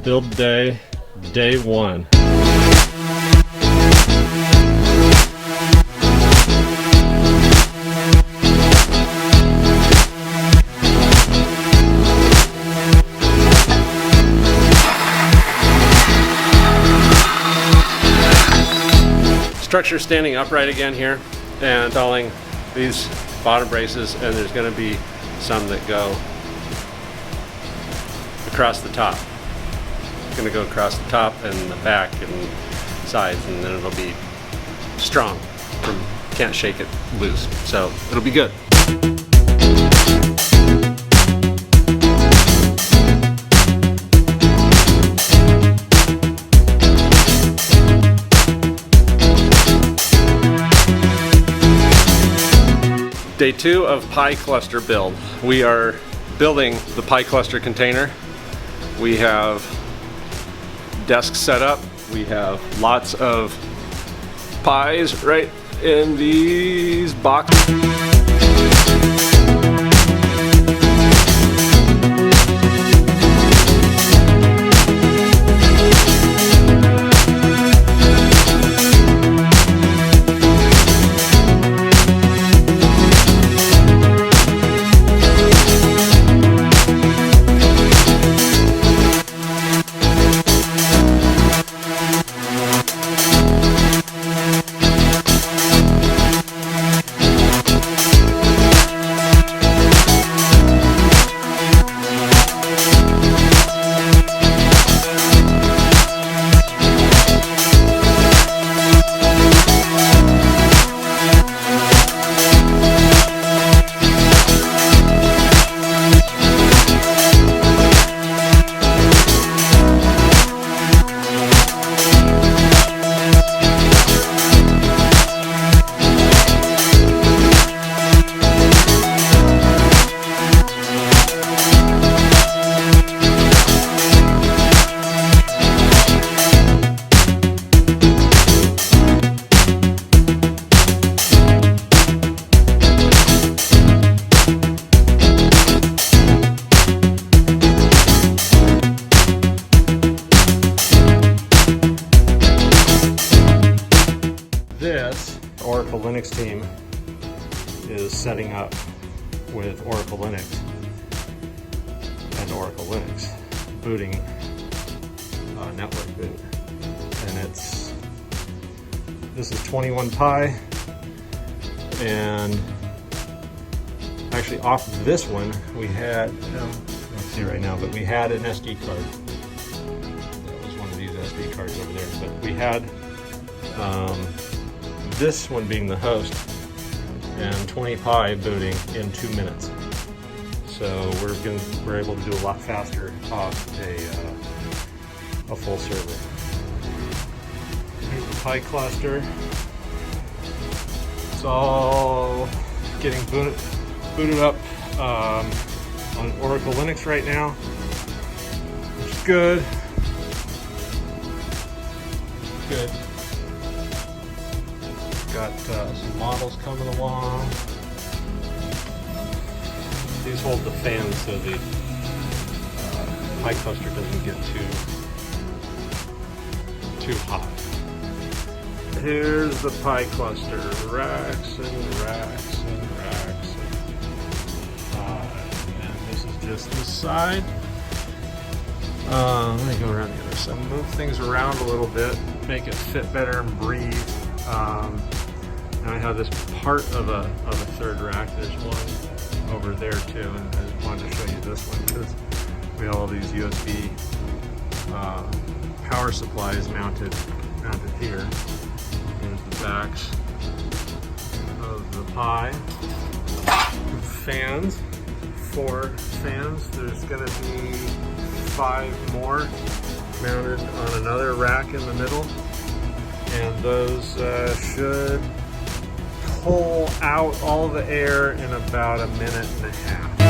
Build day, day one. Structure standing upright again here, and installing these bottom braces, and there's going to be some that go across the top. It's going to go across the top and the back and sides, and then it'll be strong. Can't shake it loose, so it'll be good. Day 2 of pie cluster build. We are building the pie cluster container. We have desks set up. We have lots of pies right in these boxes. This Oracle Linux team is setting up with Oracle Linux and Oracle Linux, booting network boot, and this is 21 Pi, and actually off of this one we had, let's see right now, but we had an SD card. That was one of these SD cards over there, but we had this one being the host, and 20 Pi booting in 2 minutes. So we're able to do a lot faster off a full server. Here's the Pi cluster. It's all getting booted up on Oracle Linux right now, which is good. Good. Got some models coming along. These hold the fans so the Pi cluster doesn't get too hot. Here's the Pi cluster, racks and racks and racks of Pi. And this is just the side. Let me go around the other side. Move things around a little bit, make it fit better and breathe. Now I have this part of a third rack. There's one over there too, and I just wanted to show you this one because we have all these USB power supplies mounted here. Here's the backs of the Pi. Fans, 4 fans. There's going to be 5 more mounted on another rack in the middle. And those should pull out all the air in about 1.5 minutes.